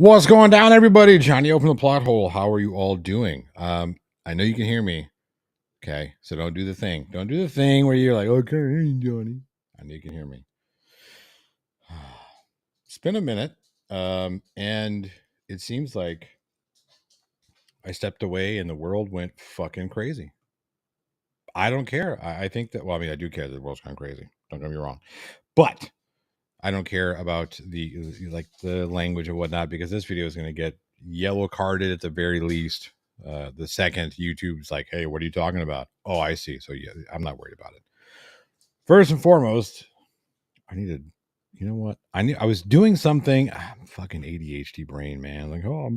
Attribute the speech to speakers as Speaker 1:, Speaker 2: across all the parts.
Speaker 1: What's going down, everybody? Johnny, open the plot hole. How are you all doing? I know you can hear me. Okay, so don't do the thing. Don't do the thing where you're like, okay, hey, Johnny. I know you can hear me. It's been a minute, and it seems like I stepped away and the world went fucking crazy. I don't care. I think that. Well, I mean, I do care that the world's gone crazy. Don't get me wrong, but I don't care about the language and whatnot because this video is going to get yellow carded at the very least. The second YouTube's like, "Hey, what are you talking about?" Oh, I see. So yeah, I'm not worried about it. First and foremost, I needed. You know what? I was doing something. Fucking ADHD brain, man. Like, oh,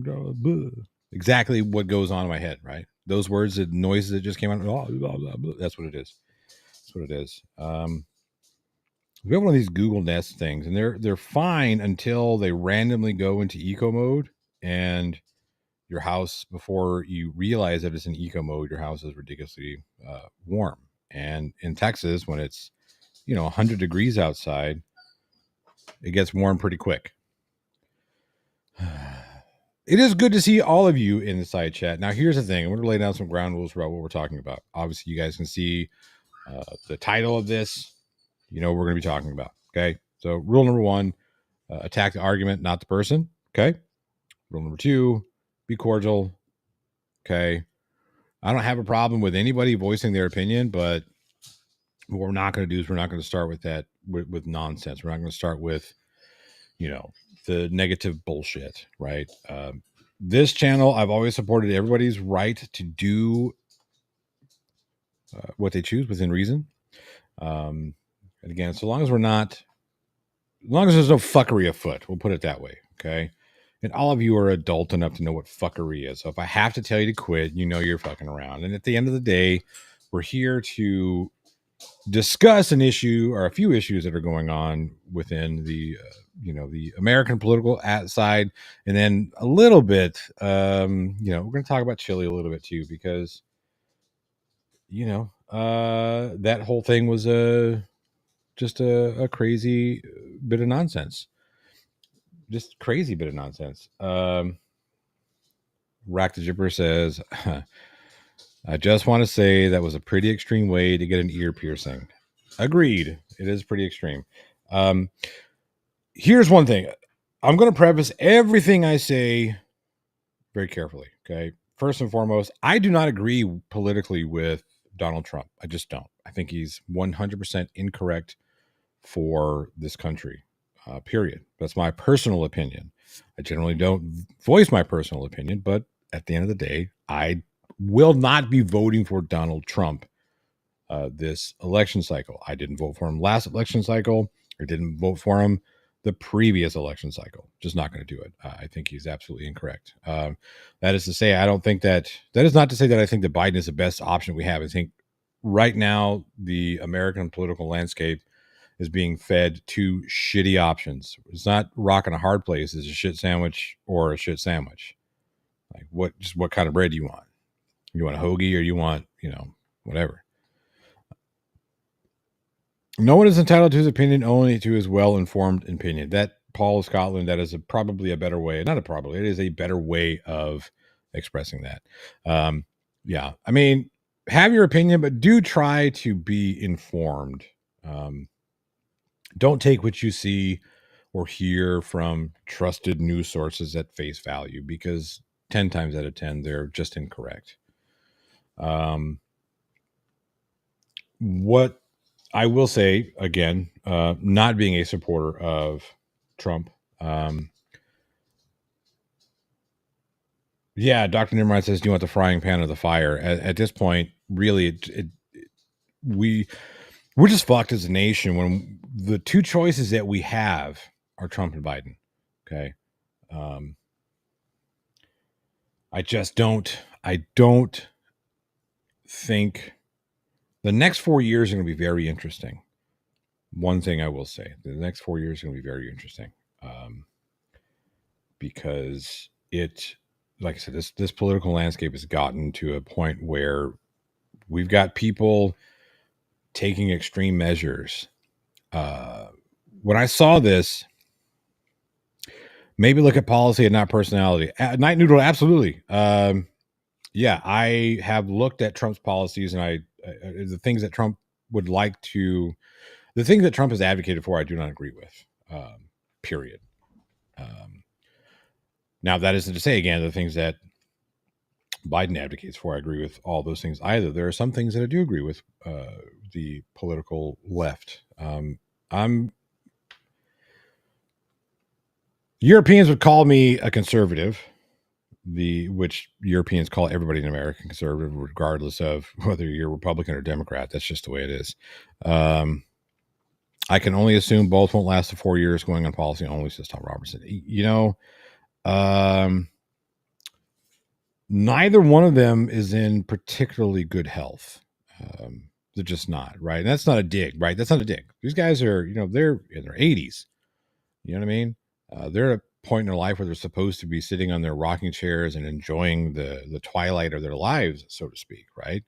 Speaker 1: exactly what goes on in my head, right? Those words, the noises that just came out. Oh, blah, blah, blah. That's what it is. That's what it is. We have one of these Google Nest things, and they're fine until they randomly go into eco mode, and your house, before you realize that it's in eco mode, your house is ridiculously warm. And in Texas, when it's 100 degrees outside, it gets warm pretty quick. It is good to see all of you in the side chat. Now, here's the thing: I'm going to lay down some ground rules about what we're talking about. Obviously, you guys can see the title of this. You know what we're going to be talking about. Okay, so rule number one. Attack the argument, not the person. Okay. Rule number two, be cordial. Okay. I don't have a problem with anybody voicing their opinion, but what we're not going to do is we're not going to start with that with nonsense. We're not going to start with, the negative bullshit, right? This channel, I've always supported everybody's right to do what they choose within reason. And again, as long as there's no fuckery afoot, we'll put it that way. Okay. And all of you are adult enough to know what fuckery is. So if I have to tell you to quit, you're fucking around. And at the end of the day, we're here to discuss an issue or a few issues that are going on within the, the American political side. And then a little bit, we're going to talk about Chille a little bit too, because, that whole thing was just a crazy bit of nonsense. Just crazy bit of nonsense. Rack the Jipper says, I just want to say that was a pretty extreme way to get an ear piercing. Agreed. It is pretty extreme. Here's one thing. I'm going to preface everything I say very carefully. Okay. First and foremost, I do not agree politically with Donald Trump. I just don't. I think he's 100% incorrect for this country. Period. That's my personal opinion. I generally don't voice my personal opinion, but at the end of the day, I will not be voting for Donald Trump this election cycle. I didn't vote for him last election cycle. I didn't vote for him the previous election cycle. Just not going to do it. I think he's absolutely incorrect. That is to say, I don't think that is not to say that I think that Biden is the best option we have. I think right now the American political landscape is being fed two shitty options. It's not rock and a hard place. It's a shit sandwich or a shit sandwich. Like what kind of bread do you want? You want a hoagie or you want, whatever. No one is entitled to his opinion, only to his well-informed opinion. That Paul of Scotland, that is probably a better way. Not a probably, it is a better way of expressing that. Yeah. I mean, have your opinion, but do try to be informed. Don't take what you see or hear from trusted news sources at face value, because 10 times out of 10, they're just incorrect. What I will say, again, not being a supporter of Trump. Yeah, Dr. Nimrod says, do you want the frying pan or the fire? At this point, really, we're just fucked as a nation when the two choices that we have are Trump and Biden. Okay. I don't think the next 4 years are going to be very interesting. One thing I will say, the next 4 years are going to be very interesting. Because like I said, this political landscape has gotten to a point where we've got people taking extreme measures. When I saw this, Maybe look at policy and not personality. Night Noodle, absolutely. Yeah, I have looked at Trump's policies, and the things that Trump would like to, the things that Trump has advocated for, I do not agree with. Period. Now, that isn't to say, again, the things that Biden advocates for, I agree with all those things either. There are some things that I do agree with the political left. Europeans would call me a conservative, which Europeans call everybody in America conservative, regardless of whether you're Republican or Democrat. That's just the way it is. I can only assume both won't last the 4 years going on policy only, says Tom Robertson. Neither one of them is in particularly good health. They're just not, right? And that's not a dig, right? That's not a dig. These guys are, they're in their 80s. You know what I mean? They're at a point in their life where they're supposed to be sitting on their rocking chairs and enjoying the twilight of their lives, so to speak, right?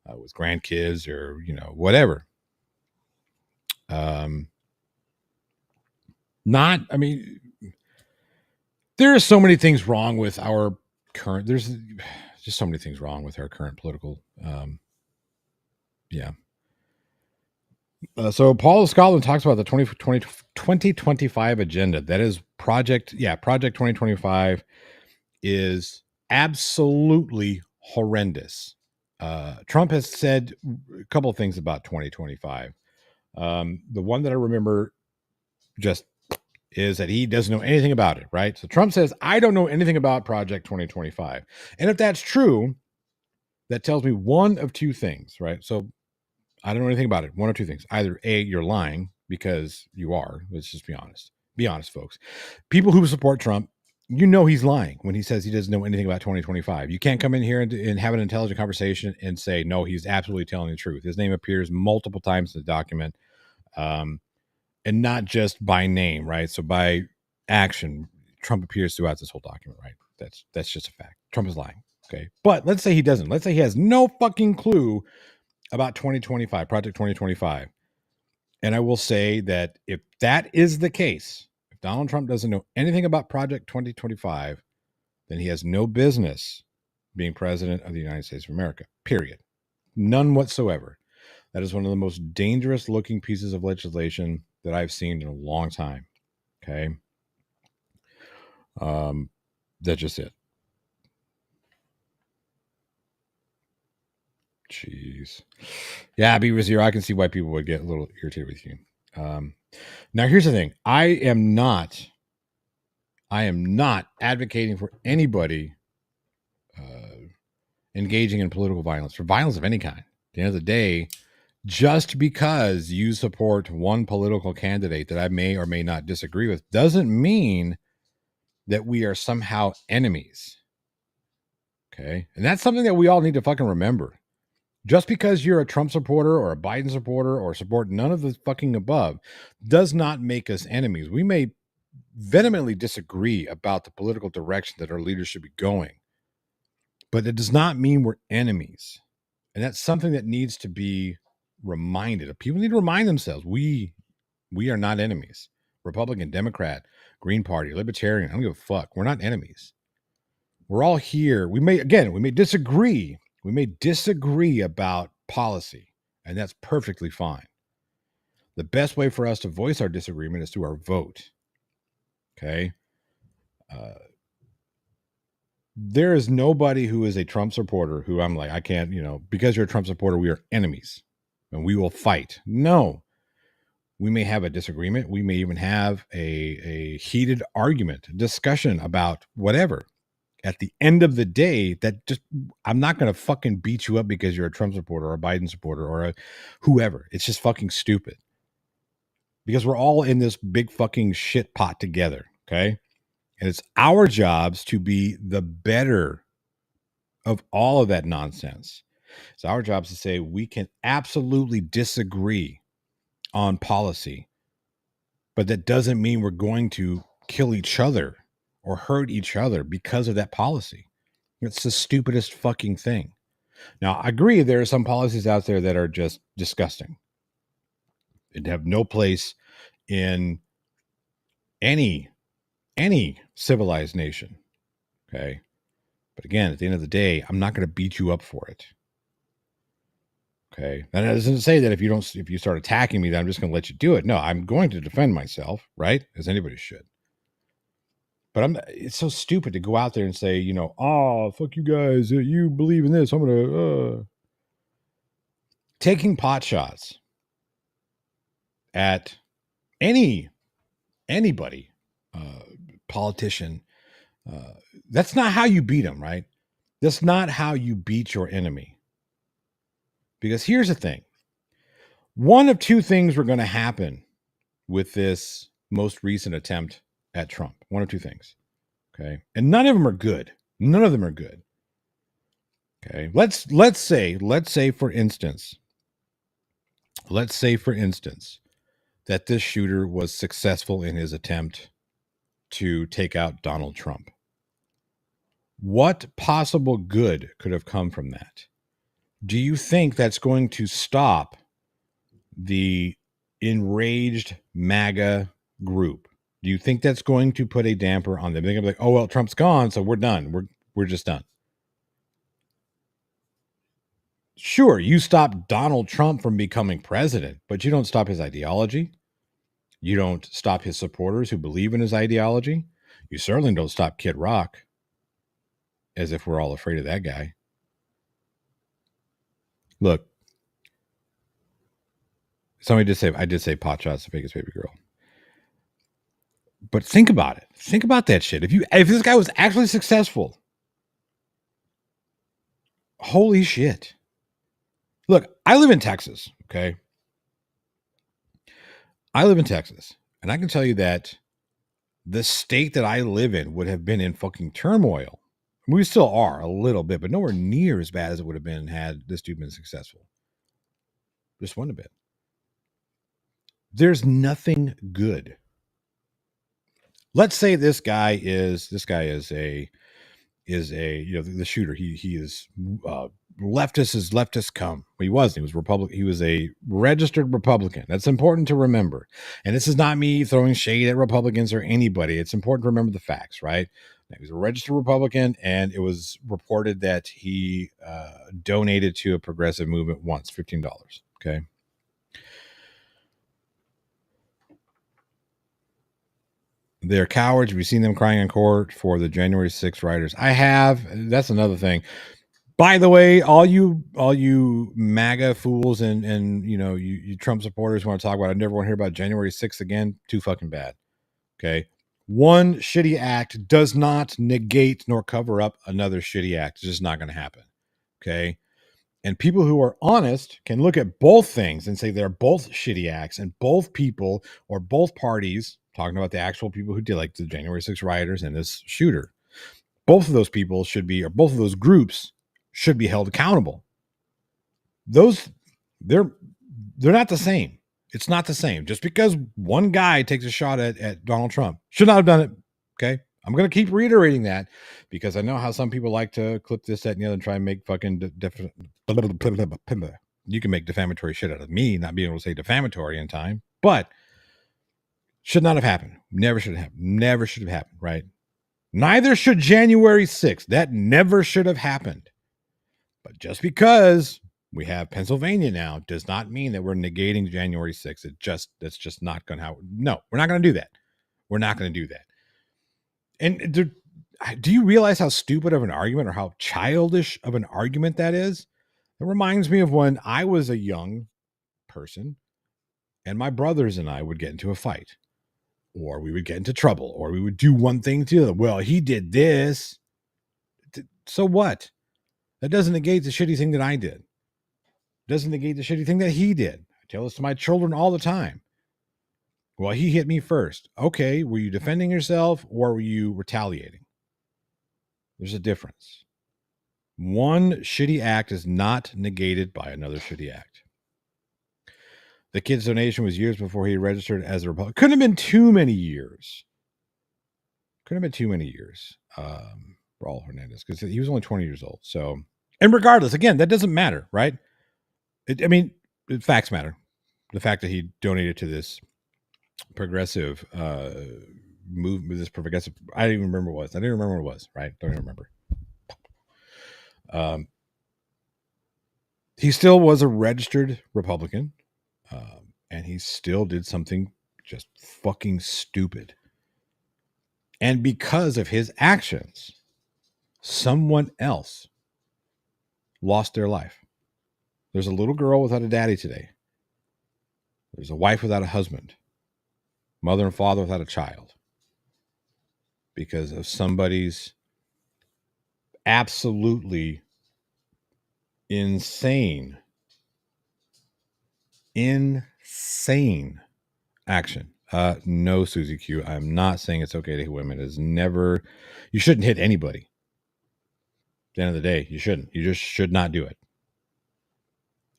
Speaker 1: With grandkids or, whatever. There are so many things wrong with our current, there's just so many things wrong with our current political, yeah. So Paul of Scotland talks about the 2025 agenda. That is Project 2025 is absolutely horrendous. Trump has said a couple of things about 2025. The one that I remember just is that he doesn't know anything about it, right? So Trump says, I don't know anything about Project 2025. And if that's true, that tells me one of two things, right? So I don't know anything about it. One or two things. Either A, you're lying, because you are. Let's just be honest. Be honest, folks. People who support Trump, he's lying when he says he doesn't know anything about 2025. You can't come in here and have an intelligent conversation and say, no, he's absolutely telling the truth. His name appears multiple times in the document, and not just by name, right? So by action, Trump appears throughout this whole document, right? That's just a fact. Trump is lying, okay? But let's say he doesn't. Let's say he has no fucking clue about 2025, Project 2025. And I will say that if that is the case, if Donald Trump doesn't know anything about Project 2025, then he has no business being president of the United States of America, period. None whatsoever. That is one of the most dangerous looking pieces of legislation that I've seen in a long time. Okay. That's just it. Jeez. Yeah, Beaver Zero, I can see why people would get a little irritated with you. Now, here's the thing. I am not advocating for anybody engaging in political violence, or violence of any kind. At the end of the day, just because you support one political candidate that I may or may not disagree with doesn't mean that we are somehow enemies. Okay? And that's something that we all need to fucking remember. Just because you're a Trump supporter or a Biden supporter or support none of the fucking above does not make us enemies. We may vehemently disagree about the political direction that our leaders should be going, but it does not mean we're enemies. And that's something that needs to be reminded. People need to remind themselves we are not enemies. Republican, Democrat, Green Party, Libertarian, I don't give a fuck. We're not enemies. We're all here. We may disagree. We may disagree about policy, and that's perfectly fine. The best way for us to voice our disagreement is through our vote. Okay? There is nobody who is a Trump supporter who I'm like, I can't, because you're a Trump supporter, we are enemies and we will fight. No. We may have a disagreement. We may even have a heated argument, discussion about whatever. At the end of the day, I'm not going to fucking beat you up because you're a Trump supporter or a Biden supporter or a whoever. It's just fucking stupid. Because we're all in this big fucking shit pot together, okay? And it's our jobs to be the better of all of that nonsense. It's our jobs to say we can absolutely disagree on policy, but that doesn't mean we're going to kill each other or hurt each other because of that policy. It's the stupidest fucking thing. Now, I agree there are some policies out there that are just disgusting. They have no place in any any civilized nation. Okay. But again, at the end of the day, I'm not going to beat you up for it. Okay. And that doesn't say that if you start attacking me, that I'm just going to let you do it. No, I'm going to defend myself, right? As anybody should. But it's so stupid to go out there and say, you know, oh, fuck you guys. You believe in this. I'm going to, taking pot shots at anybody, politician. That's not how you beat them, right? That's not how you beat your enemy. Because here's the thing. One of two things were going to happen with this most recent attempt at Trump. One of two things. Okay. And none of them are good. None of them are good. Okay. Let's say for instance that this shooter was successful in his attempt to take out Donald Trump. What possible good could have come from that? Do you think that's going to stop the enraged MAGA group? Do you think that's going to put a damper on them? They're going to be like, oh, well, Trump's gone, so we're done. We're just done. Sure, you stop Donald Trump from becoming president, but you don't stop his ideology. You don't stop his supporters who believe in his ideology. You certainly don't stop Kid Rock, as if we're all afraid of that guy. Look, somebody did say, I did say pot shots to Vegas baby girl. But think about it. Think about that shit. If this guy was actually successful, holy shit. Look, I live in Texas, okay? I live in Texas, and I can tell you that the state that I live in would have been in fucking turmoil. We still are a little bit, but nowhere near as bad as it would have been had this dude been successful. Just one bit. There's nothing good. Let's say this guy is a you know, the shooter. He is leftist as leftist come. He was Republican. He was a registered Republican. That's important to remember. And this is not me throwing shade at Republicans or anybody. It's important to remember the facts, right? He was a registered Republican, and it was reported that he donated to a progressive movement once, $15. Okay. They're cowards. We've seen them crying in court for the January 6th rioters. I have. That's another thing. By the way, all you MAGA fools and you know you Trump supporters want to talk about, I never want to hear about January 6th again. Too fucking bad. Okay. One shitty act does not negate nor cover up another shitty act. It's just not going to happen. Okay. And people who are honest can look at both things and say they're both shitty acts, and both people or both parties, talking about the actual people who did, like the January 6th rioters and this shooter, both of those people should be, or both of those groups should be held accountable. Those, they're not the same. It's not the same. Just because one guy takes a shot at Donald Trump, should not have done it. Okay. I'm going to keep reiterating that because I know how some people like to clip this, that, and the other and try and make fucking you can make defamatory shit out of me not being able to say defamatory in time, but should not have happened. Never should have happened. Never should have happened, right? Neither should January 6th. That never should have happened. But just because we have Pennsylvania now does not mean that we're negating January 6th. That's just not going to happen. No, we're not going to do that. We're not going to do that. And do you realize how stupid of an argument or how childish of an argument that is? It reminds me of when I was a young person and my brothers and I would get into a fight, or we would get into trouble, or we would do one thing to the other. Well, he did this. So what? That doesn't negate the shitty thing that I did. It doesn't negate the shitty thing that he did. I tell this to my children all the time. Well, he hit me first. Okay, were you defending yourself or were you retaliating? There's a difference. One shitty act is not negated by another shitty act. The kid's donation was years before he registered as a Republican. Couldn't have been too many years. Couldn't have been too many years. Raul Hernandez, because he was only 20 years old. So, and regardless, again, that doesn't matter, right? Facts matter. The fact that he donated to this progressive this progressive. I didn't even remember what it was. I didn't remember what it was. Right? Don't even remember. He still was a registered Republican, and he still did something just fucking stupid. And because of his actions, someone else lost their life. There's a little girl without a daddy today. There's a wife without a husband. Mother and father without a child. Because of somebody's absolutely insane action. No, Susie Q. I'm not saying it's okay to hit women. It's never. You shouldn't hit anybody. At the end of the day, you shouldn't. You just should not do it.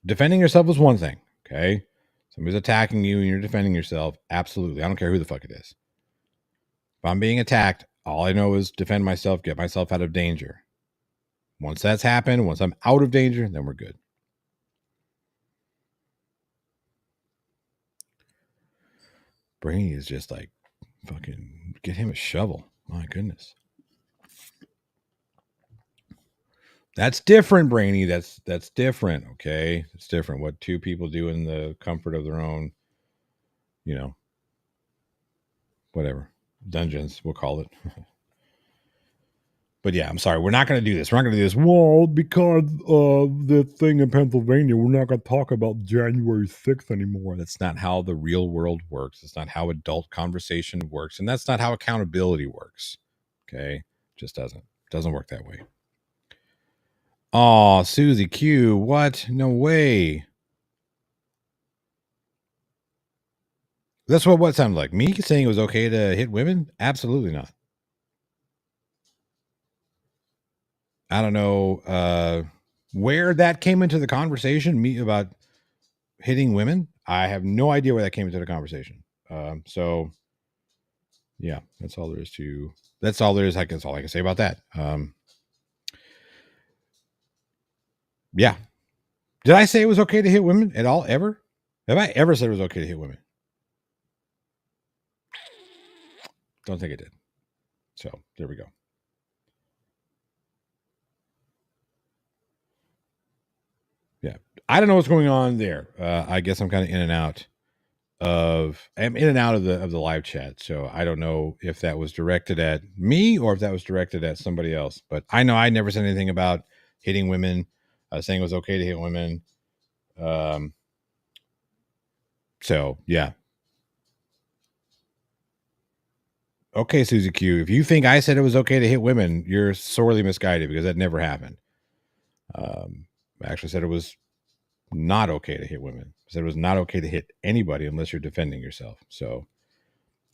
Speaker 1: Defending yourself is one thing. Okay, somebody's attacking you and you're defending yourself. Absolutely, I don't care who the fuck it is. If I'm being attacked, all I know is defend myself, get myself out of danger. Once that's happened, once I'm out of danger, then we're good. Brainy is just like, fucking get him a shovel. My goodness. That's different, Brainy. That's different, okay? It's different. What two people do in the comfort of their own, whatever. Dungeons, we'll call it. But yeah, I'm sorry. We're not going to do this. We're not going to do this. Well, because of the thing in Pennsylvania, we're not going to talk about January 6th anymore. That's not how the real world works. It's not how adult conversation works. And that's not how accountability works. Okay? It just doesn't work that way. Oh, Susie Q. What? No way. That's what sounded like. Me saying it was okay to hit women? Absolutely not. I don't know where that came into the conversation, me about hitting women. I have no idea where that came into the conversation. So yeah, that's all there is. That's all I can say about that. Yeah. Did I say it was okay to hit women at all? Ever? Have I ever said it was okay to hit women? Don't think I did. So there we go. Yeah. I don't know what's going on there. I guess I'm kind of in and out of the live chat. So I don't know if that was directed at me or if that was directed at somebody else. But I know I never said anything about hitting women, saying it was okay to hit women. So yeah. Okay, Susie Q. If you think I said it was okay to hit women, you're sorely misguided because that never happened. I actually said it was not okay to hit women. I said it was not okay to hit anybody unless you're defending yourself. So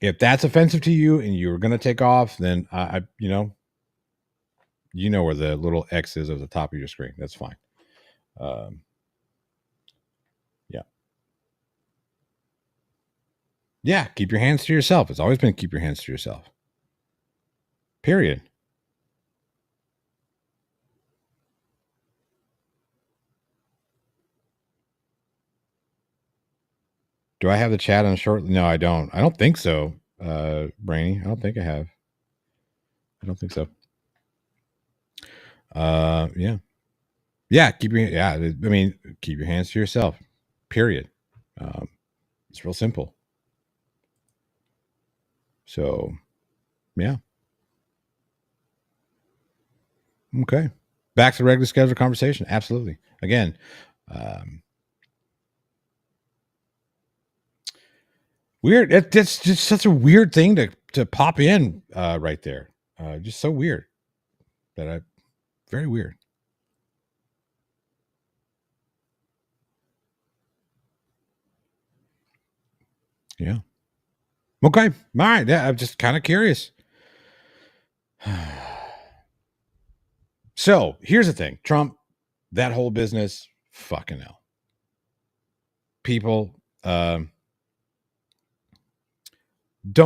Speaker 1: if that's offensive to you and you're going to take off, then I you know where the little X is at the top of your screen. That's fine. Yeah. Yeah. Keep your hands to yourself. It's always been keep your hands to yourself. Period. Do I have the chat on short? No, I don't. I don't think so. Brainy. I don't think I have. I don't think so. Yeah. Yeah. Keep your hands to yourself. Period. It's real simple. So, yeah. Okay. Back to the regular scheduled conversation. Absolutely. Again, weird. It's just such a weird thing to pop in right there. Just so weird. Very weird. Yeah. Okay. All right. Yeah, I'm just kind of curious. So here's the thing. Trump, that whole business, fucking hell. People, don't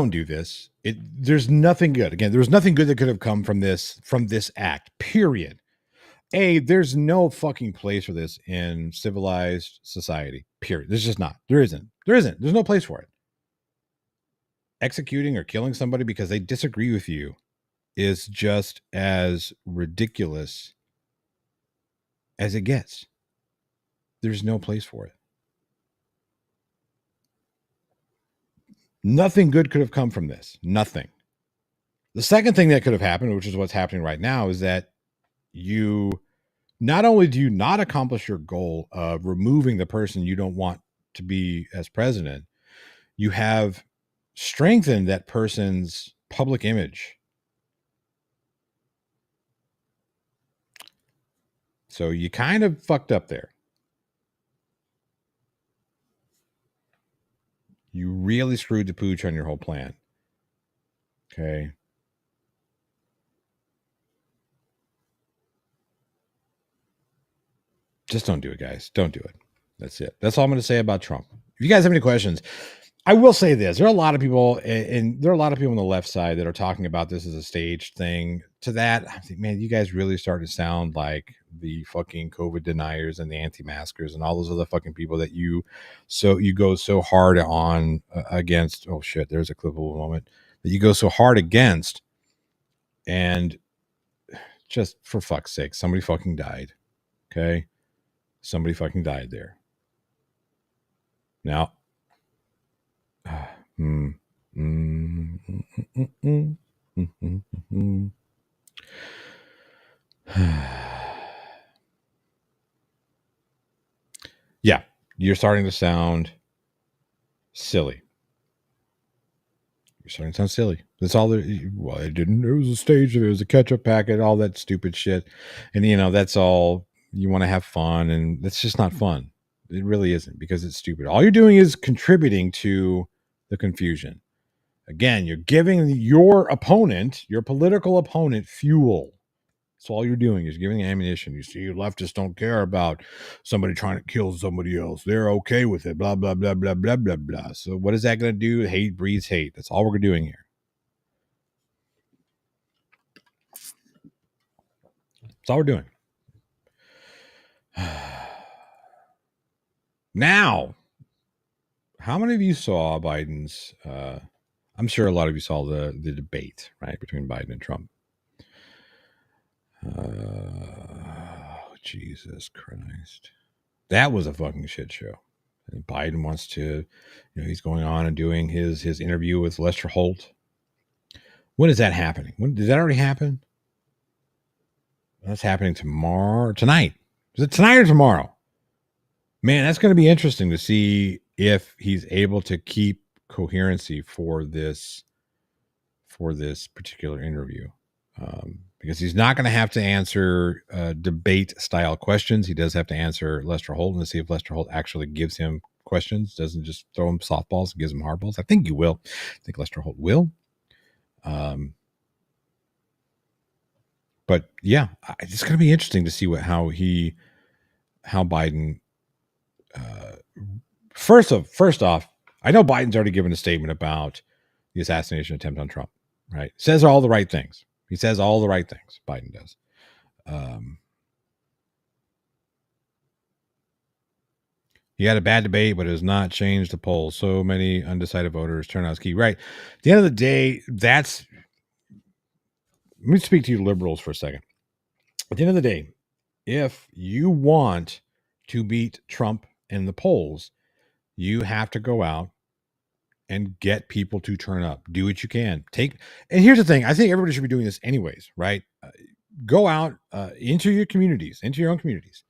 Speaker 1: do this. There's nothing good. Again, there's nothing good that could have come from this act. Period. There's no fucking place for this in civilized society. Period. There's just not. There isn't. There's no place for it. executing or killing somebody because they disagree with you is just as ridiculous as it gets. There's no place for it. Nothing good could have come from this. Nothing. The second thing that could have happened, which is what's happening right now, is that you not only do you not accomplish your goal of removing the person you don't want to be as president, you have strengthened that person's public image. So you kind of fucked up there. You really screwed the pooch on your whole plan. Okay. Just don't do it, guys. Don't do it. That's it. That's all I'm going to say about Trump. If you guys have any questions, I will say this. There are a lot of people, and there are a lot of people on the left side that are talking about this as a staged thing. To that, I think, man, you guys really start to sound like the fucking COVID deniers and the anti-maskers and all those other fucking people that you go so hard on against. Oh shit, there's a clippable moment that you go so hard against. And just for fuck's sake, somebody fucking died. Okay. Somebody fucking died there. Now, yeah, you're starting to sound silly. You're starting to sound silly. That's all there. Well, it didn't. It was a stage. It was a ketchup packet. All that stupid shit. And that's all. You want to have fun, and that's just not fun. It really isn't, because it's stupid. All you're doing is contributing to the confusion. Again, you're giving your opponent, your political opponent, fuel. So all you're doing is giving ammunition. You see, leftists don't care about somebody trying to kill somebody else. They're okay with it. Blah, blah, blah, blah, blah, blah, blah. So what is that going to do? Hate breeds hate. That's all we're doing here. That's all we're doing. Now, how many of you saw Biden's, I'm sure a lot of you saw the debate, right, between Biden and Trump. Jesus Christ. That was a fucking shit show. And Biden wants to, he's going on and doing his interview with Lester Holt. When is that happening? Did that already happen? That's happening tonight. Is it tonight or tomorrow? Man, that's going to be interesting to see if he's able to keep coherency for this particular interview. Because he's not going to have to answer debate style questions. He does have to answer Lester Holt and see if Lester Holt actually gives him questions, doesn't just throw him softballs and gives him hardballs. I think he will. I think Lester Holt will. But yeah, it's going to be interesting to see how Biden. First off, I know Biden's already given a statement about the assassination attempt on Trump. Right? Says all the right things. He says all the right things. Biden does. He had a bad debate, but it has not changed the polls. So many undecided voters. Turnout's key. Right. At the end of the day, let me speak to you liberals for a second. At the end of the day, if you want to beat Trump in the polls, you have to go out and get people to turn up. Do what you can. And here's the thing. I think everybody should be doing this anyways, right? Go out into your own communities,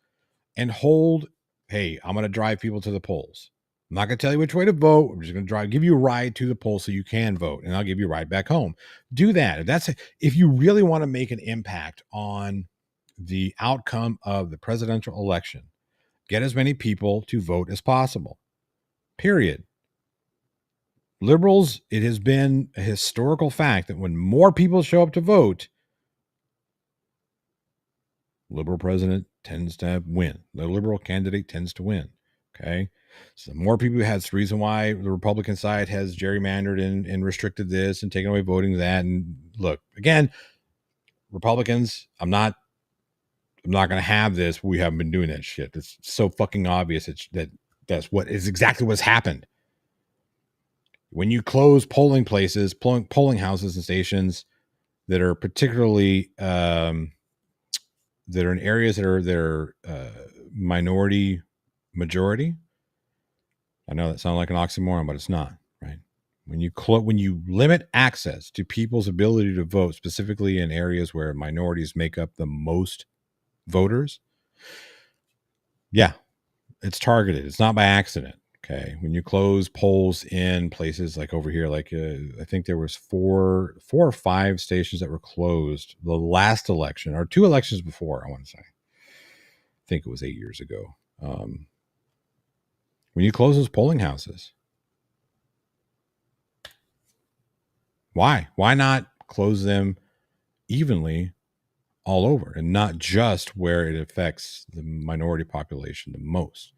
Speaker 1: and hold, hey, I'm going to drive people to the polls. I'm not going to tell you which way to vote. I'm just going to give you a ride to the polls so you can vote, and I'll give you a ride back home. Do that. If you really want to make an impact on the outcome of the presidential election, get as many people to vote as possible. Period. Liberals, it has been a historical fact that when more people show up to vote, liberal president tends to win. The liberal candidate tends to win. Okay. So the more people that's the reason why the Republican side has gerrymandered and restricted this and taken away voting that. And look, again, Republicans, I'm not going to have this. We haven't been doing that shit. It's so fucking obvious. That's exactly what's happened. When you close polling places, polling houses and stations that are particularly that are in areas that are minority majority. I know that sounds like an oxymoron, but it's not, right? When you limit access to people's ability to vote, specifically in areas where minorities make up the most voters, yeah, it's targeted. It's not by accident. Okay, when you close polls in places like over here, like I think there was four or five stations that were closed the last election or two elections before. I want to say, I think it was 8 years ago. When you close those polling houses, why not close them evenly all over and not just where it affects the minority population the most,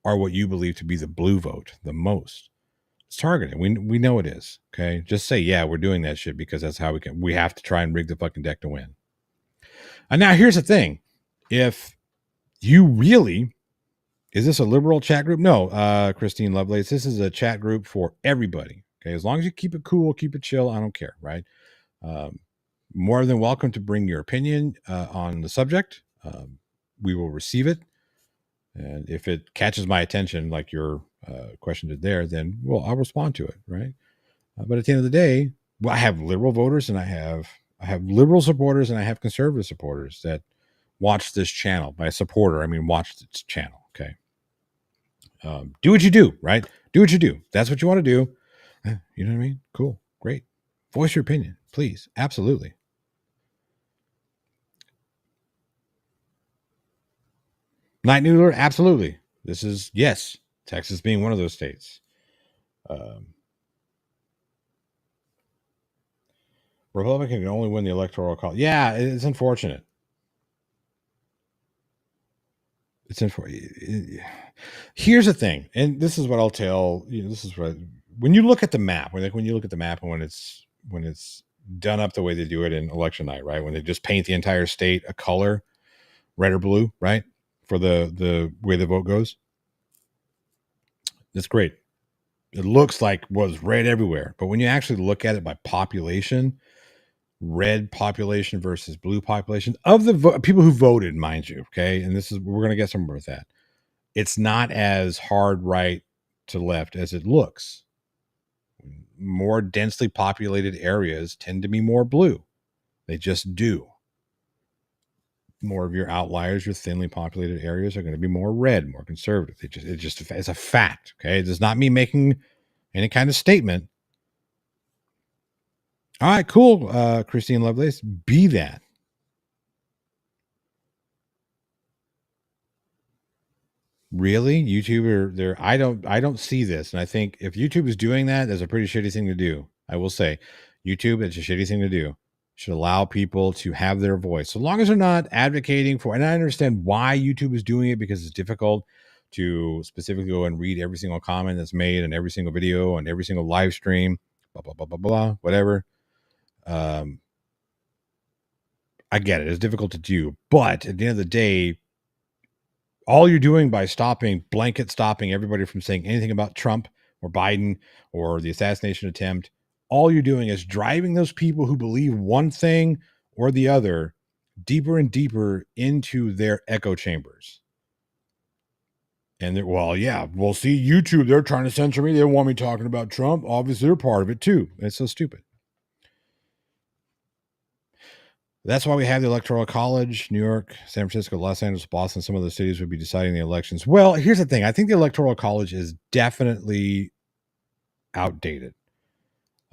Speaker 1: or what you believe to be the blue vote the most? It's targeted. We know it is. Okay, just say, yeah, we're doing that shit because that's how we have to try and rig the fucking deck to win. And now here's the thing: if you really, is this a liberal chat group? No, Christine Lovelace, this is a chat group for everybody. Okay, as long as you keep it cool, keep it chill, I don't care, right? More than welcome to bring your opinion on the subject. We will receive it. And if it catches my attention, like your question did there, then I'll respond to it, right? But at the end of the day, I have liberal voters and I have liberal supporters and I have conservative supporters that watch this channel. By supporter, I mean watch this channel. Okay. Do what you do, right? Do what you do. That's what you want to do. You know what I mean? Cool. Great. Voice your opinion, please. Absolutely. Night Noodler, absolutely. This is, yes, Texas being one of those states. Republican can only win the Electoral College. Yeah, it's unfortunate. It's unfortunate. Here's the thing, and this is what I'll tell you. This is what, when you look at the map, when you look at the map and when it's done up the way they do it in election night, right? When they just paint the entire state a color, red or blue, right? For the way the vote goes. That's great. It looks like was red everywhere. But when you actually look at it by population, red population versus blue population of the people who voted, mind you, okay? And this is, we're going to get somewhere with that. It's not as hard right to left as it looks. More densely populated areas tend to be more blue. They just do. More of your outliers, your thinly populated areas are going to be more red, more conservative. It's a fact. Okay. It does not mean making any kind of statement. All right, cool. Christine Lovelace, be that. Really? YouTube are there? I don't see this. And I think if YouTube is doing that, that's a pretty shitty thing to do. I will say, YouTube, it's a shitty thing to do. Should allow people to have their voice. So long as they're not advocating for, and I understand why YouTube is doing it, because it's difficult to specifically go and read every single comment that's made and every single video and every single live stream, blah, blah, blah, blah, blah, whatever. I get it. It's difficult to do. But at the end of the day, all you're doing by blanket stopping everybody from saying anything about Trump or Biden or the assassination attempt, all you're doing is driving those people who believe one thing or the other deeper and deeper into their echo chambers. And they're, see, YouTube, they're trying to censor me. They don't want me talking about Trump. Obviously, they're part of it too. It's so stupid. That's why we have the Electoral College. New York, San Francisco, Los Angeles, Boston, some of the cities would be deciding the elections. Well, here's the thing. I think the Electoral College is definitely outdated.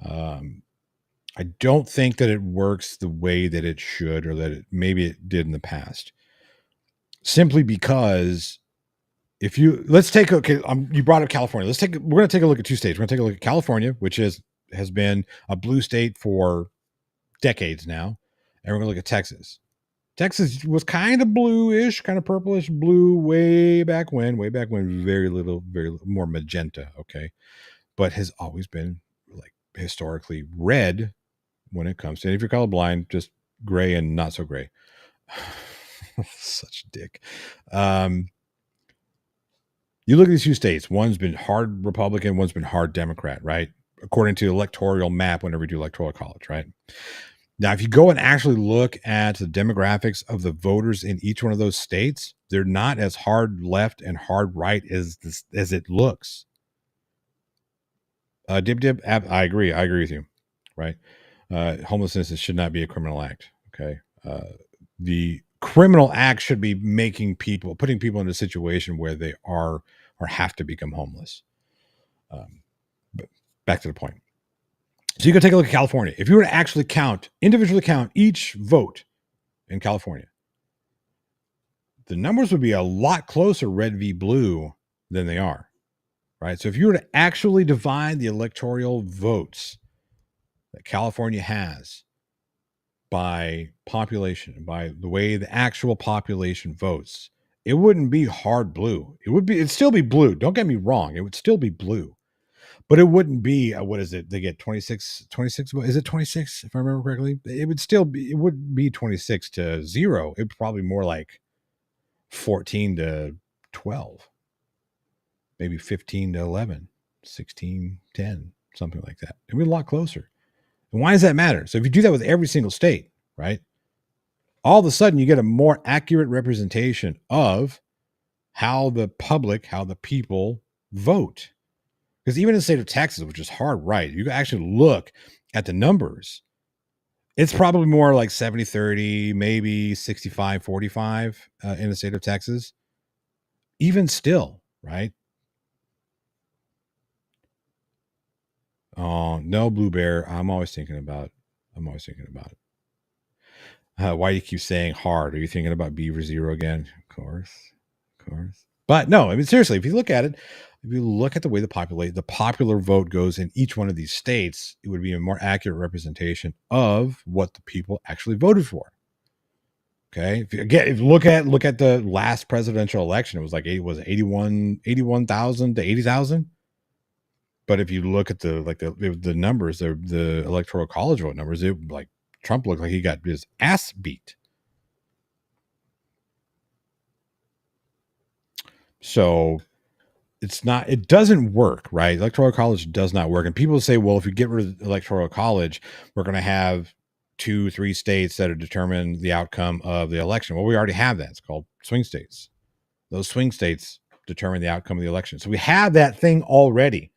Speaker 1: I don't think that it works the way that it should, or that maybe it did in the past. Simply because you brought up California. We're going to take a look at two states. We're going to take a look at California, which has been a blue state for decades now. And we're going to look at Texas. Texas was kind of bluish, kind of purplish blue way back when, very little more magenta. Okay. But has always been like historically red when it comes to, and if you're colorblind, just gray and not so gray. Such a dick. You look at these two states, one's been hard Republican, one's been hard Democrat, right? according to the electoral map whenever you do Electoral College, right? Now, if you go and actually look at the demographics of the voters in each one of those states, they're not as hard left and hard right as it looks. Dib, I agree. I agree with you, right? Homelessness should not be a criminal act. Okay. The criminal act should be putting people in a situation where they are or have to become homeless. But back to the point. So you can take a look at California. If you were to actually individually count each vote in California, the numbers would be a lot closer red v blue than they are, right? So if you were to actually divide the electoral votes that California has by population, by the way the actual population votes, it wouldn't be hard blue. It'd still be blue. Don't get me wrong. It would still be blue, but it wouldn't be, what is it? They get 26, is it 26? If I remember correctly, it wouldn't be 26 to 0. It'd probably more like 14 to 12, maybe 15 to 11, 16, 10, something like that. It'd be a lot closer. And why does that matter? So if you do that with every single state, right, all of a sudden you get a more accurate representation of how the people vote. Because even in the state of Texas, which is hard right, you can actually look at the numbers. It's probably more like 70-30, maybe 65-45 in the state of Texas. Even still, right? Oh, no, Blue Bear. I'm always thinking about it. Why do you keep saying hard? Are you thinking about Beaver Zero again? Of course. But no, I mean, seriously, if you look at it, if you look at the way the popular vote goes in each one of these states, it would be a more accurate representation of what the people actually voted for. Okay. If you look at the last presidential election, it was like 81,000 to 80,000. But if you look at the numbers, the Electoral College vote numbers, it like Trump looked like he got his ass beat. So it doesn't work, right? Electoral College does not work. And people say, well, if you get rid of the Electoral College, we're going to have 2-3 states that are determine the outcome of the election. Well, we already have that. It's called swing states. Those swing states determine the outcome of the election. So we have that thing already.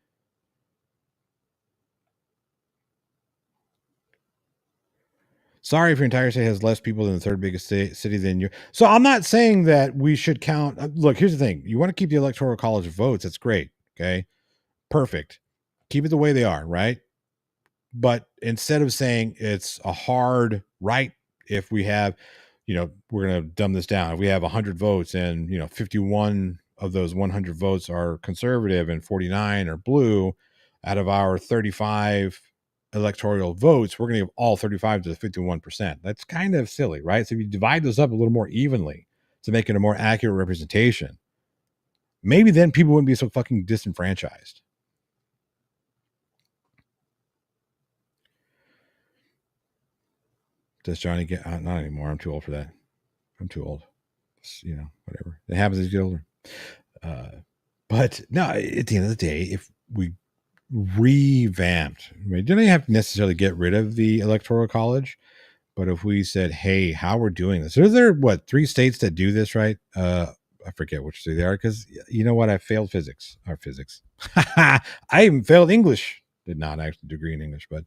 Speaker 1: Sorry if your entire state has less people than the third biggest city than you. So I'm not saying that we should count. Look, here's the thing. You want to keep the Electoral College votes. That's great. Okay. Perfect. Keep it the way they are, right? But instead of saying it's a hard right, if we have, we're going to dumb this down. If we have 100 votes and, 51 of those 100 votes are conservative and 49 are blue, out of our 35 electoral votes, we're going to give all 35 to the 51%. That's kind of silly, right? So if you divide those up a little more evenly to make it a more accurate representation, maybe then people wouldn't be so fucking disenfranchised. Does Johnny get not anymore? I'm too old for that. I'm too old. Whatever. It happens as you get older. But no, at the end of the day, if we revamped, we didn't have to necessarily get rid of the Electoral College, but if we said, hey, how we're doing this, are there 3 states that do this, right? I forget which state they are, because you know what? I failed physics. I even failed English. Did not actually degree in English, but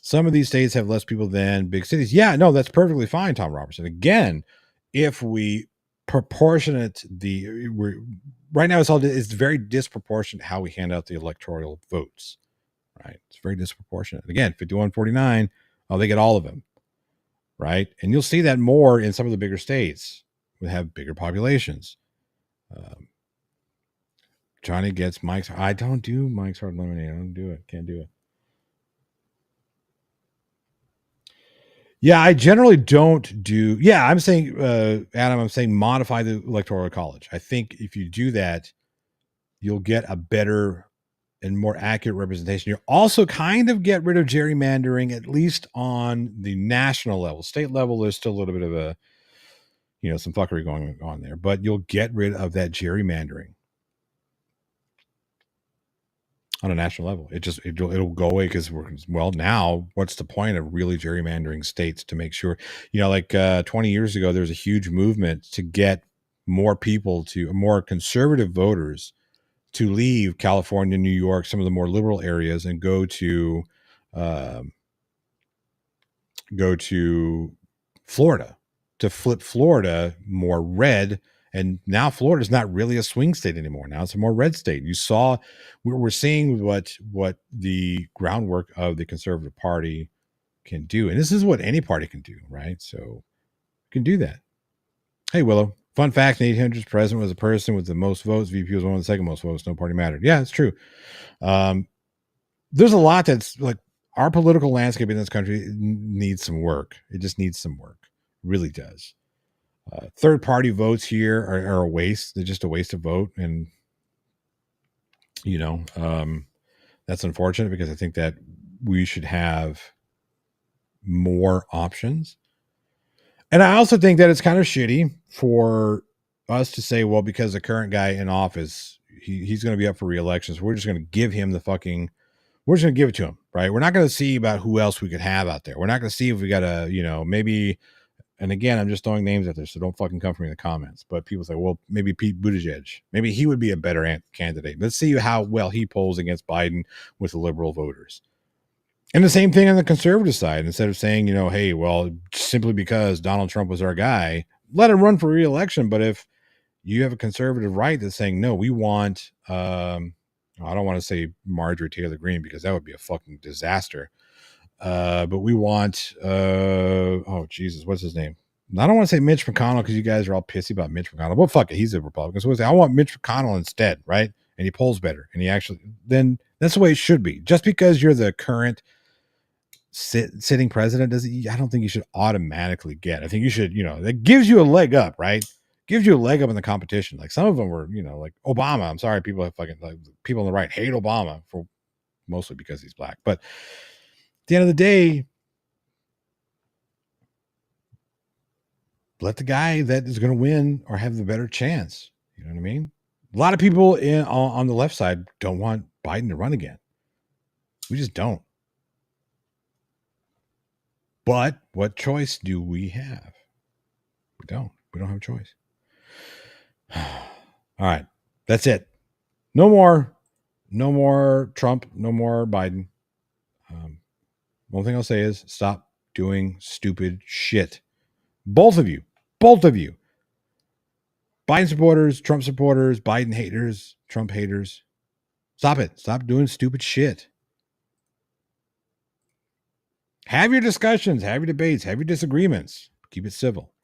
Speaker 1: some of these states have less people than big cities. Yeah, no, that's perfectly fine, Tom Robertson. Again, if we proportionate right now, it's very disproportionate how we hand out the electoral votes, right? It's very disproportionate. Again, 51-49, they get all of them, right? And you'll see that more in some of the bigger states that have bigger populations. Johnny gets Mike's. I don't do Mike's Hard Lemonade. I don't do it. Can't do it. Yeah, I generally don't do. Yeah, I'm saying, Adam, I'm saying modify the Electoral College. I think if you do that, you'll get a better and more accurate representation. You'll also kind of get rid of gerrymandering, at least on the national level. State level, there's still a little bit of a, some fuckery going on there, but you'll get rid of that gerrymandering. on a national level. It'll go away because now what's the point of really gerrymandering states to make sure, 20 years ago, there was a huge movement to get more conservative voters to leave California, New York, some of the more liberal areas, and go to Florida, to flip Florida more red. And now Florida's not really a swing state anymore. Now it's a more red state. We're seeing what the groundwork of the Conservative Party can do. And this is what any party can do, right? So you can do that. Hey, Willow. Fun fact, in 1800s, president was the person with the most votes. VP was one of the second most votes. No party mattered. Yeah, it's true. There's a lot that's like, our political landscape in this country needs some work. It just needs some work. It really does. Third party votes here are a waste. They're just a waste of vote. And, that's unfortunate because I think that we should have more options. And I also think that it's kind of shitty for us to say, well, because the current guy in office, he's going to be up for re-election, so we're just going to give him we're just going to give it to him, right? We're not going to see about who else we could have out there. We're not going to see if we got maybe, and again, I'm just throwing names out there, so don't fucking come for me in the comments. But people say, well, maybe Pete Buttigieg, maybe he would be a better candidate. Let's see how well he polls against Biden with the liberal voters. And the same thing on the conservative side. Instead of saying, hey, well, simply because Donald Trump was our guy, let him run for re-election. But if you have a conservative right that's saying, no, we want, I don't want to say Marjorie Taylor Greene because that would be a fucking disaster. But we want, oh, Jesus, what's his name? I don't want to say Mitch McConnell because you guys are all pissy about Mitch McConnell. Well, fuck it. He's a Republican. So I want Mitch McConnell instead, right? And he polls better. And then that's the way it should be. Just because you're the current sitting president I don't think you should automatically get. I think you should, that gives you a leg up, right? Gives you a leg up in the competition. Like some of them were, like Obama. I'm sorry, people on the right hate Obama for mostly because he's black. But at the end of the day, let the guy that is going to win or have the better chance. You know what I mean? A lot of people on the left side don't want Biden to run again. We just don't. But what choice do we have? We don't. We don't have a choice. All right. That's it. No more Trump. No more Biden. One thing I'll say is stop doing stupid shit. Both of you. Biden supporters, Trump supporters, Biden haters, Trump haters. Stop it. Stop doing stupid shit. Have your discussions, have your debates, have your disagreements. Keep it civil.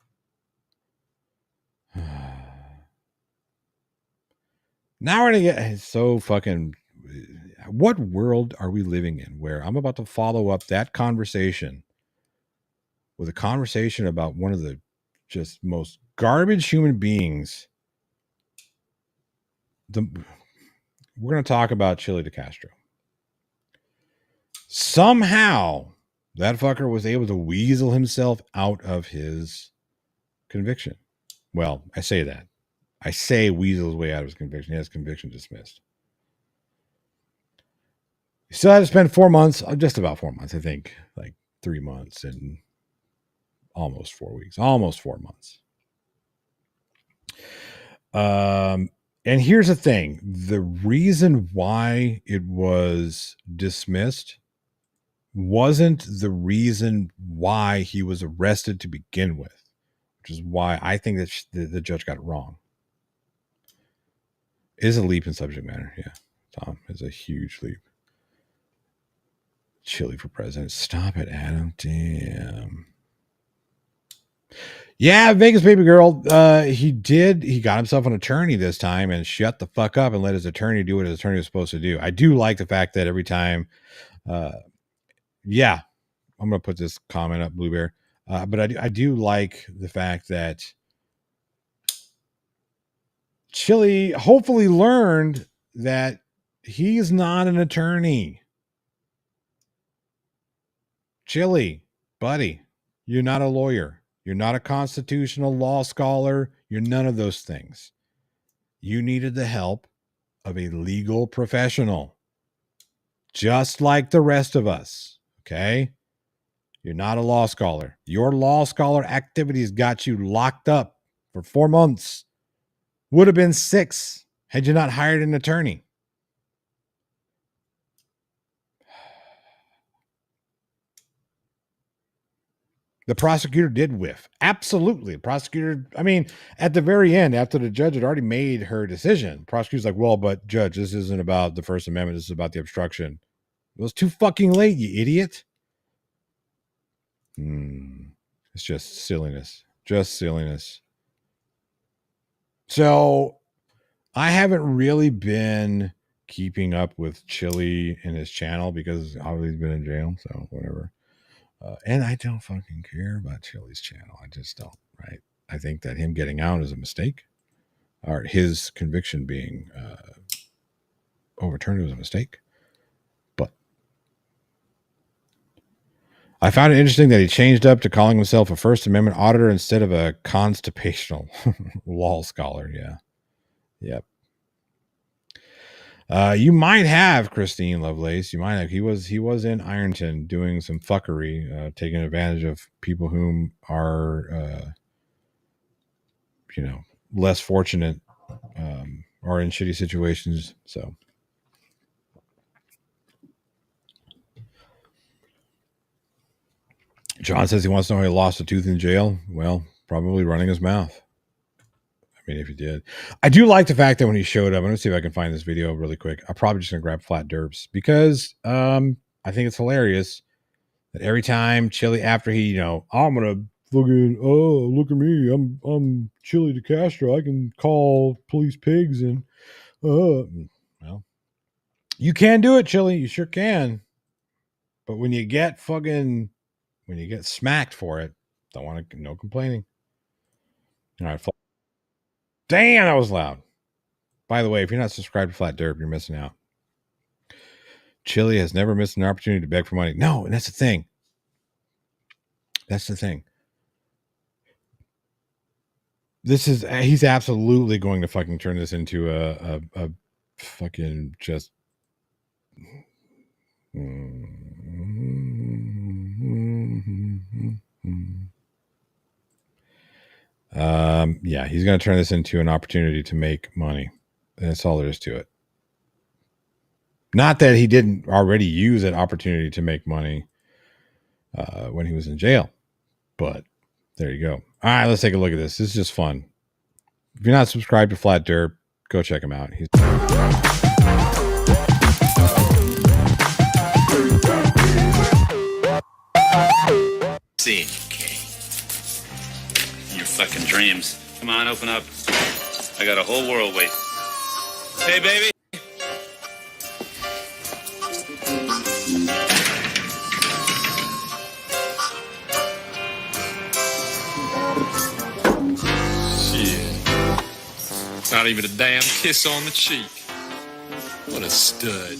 Speaker 1: Now we're going to get so fucking... What world are we living in where I'm about to follow up that conversation with a conversation about one of the just most garbage human beings? We're going to talk about Chille Dcastro. Somehow, that fucker was able to weasel himself out of his conviction. Well, I say that. I say weasel his way out of his conviction. He has conviction dismissed. He still had to spend 4 months, just about 4 months, I think, like 3 months and almost 4 weeks, almost 4 months. And here's the thing. The reason why it was dismissed wasn't the reason why he was arrested to begin with, which is why I think that the judge got it wrong. It is a leap in subject matter. Yeah, Tom, is a huge leap. Chille for president. Stop it, Adam. Damn. Yeah, Vegas baby girl. He got himself an attorney this time and shut the fuck up and let his attorney do what his attorney was supposed to do. I do like the fact that every time, yeah, I'm going to put this comment up, Blue Bear. But I do like the fact that Chille hopefully learned that he's not an attorney. Chille, buddy, you're not a lawyer. You're not a constitutional law scholar. You're none of those things. You needed the help of a legal professional. just like the rest of us. Okay. You're not a law scholar. Your law scholar activities got you locked up for 4 months. Would have been 6 had you not hired an attorney. The prosecutor did whiff. Absolutely. The prosecutor, I mean, at the very end, after the judge had already made her decision, the prosecutor's like, well, but judge, this isn't about the First Amendment. This is about the obstruction. It was too fucking late, you idiot. It's just silliness. Just silliness. So I haven't really been keeping up with Chille and his channel because obviously he's been in jail. So whatever. And I don't fucking care about Chille's channel. I just don't, right? I think that him getting out is a mistake, or his conviction being overturned was a mistake. But I found it interesting that he changed up to calling himself a First Amendment auditor instead of a constitutional law scholar. Yeah. Yep. You might have Christine Lovelace. You might have. He was in Ironton doing some fuckery, taking advantage of people whom are, less fortunate, or in shitty situations. So, John says he wants to know how he lost a tooth in jail. Well, probably running his mouth. I mean, if he did. I do like the fact that when he showed up, I'm going to see if I can find this video really quick. I'm probably just going to grab Flat Derps because I think it's hilarious that every time Chille, after he, I'm going to fucking, oh, look at me. I'm Chille Dcastro. I can call police pigs and, well, you can do it, Chille. You sure can. But when you get smacked for it, don't want to, no complaining. All right. Damn, that was loud. By the way, if you're not subscribed to Flat Derp, you're missing out. Chille has never missed an opportunity to beg for money. No, and that's the thing. He's absolutely going to fucking turn this into a fucking just. Yeah, he's going to turn this into an opportunity to make money. That's all there is to it. Not that he didn't already use that opportunity to make money when he was in jail, but there you go. All right, let's take a look at this. This is just fun. If you're not subscribed to Flat Derp, go check him out.
Speaker 2: See, your fucking dreams. Come on, open up. I got a whole world waiting. Hey, baby. Shit. Not even a damn kiss on the cheek. What a stud.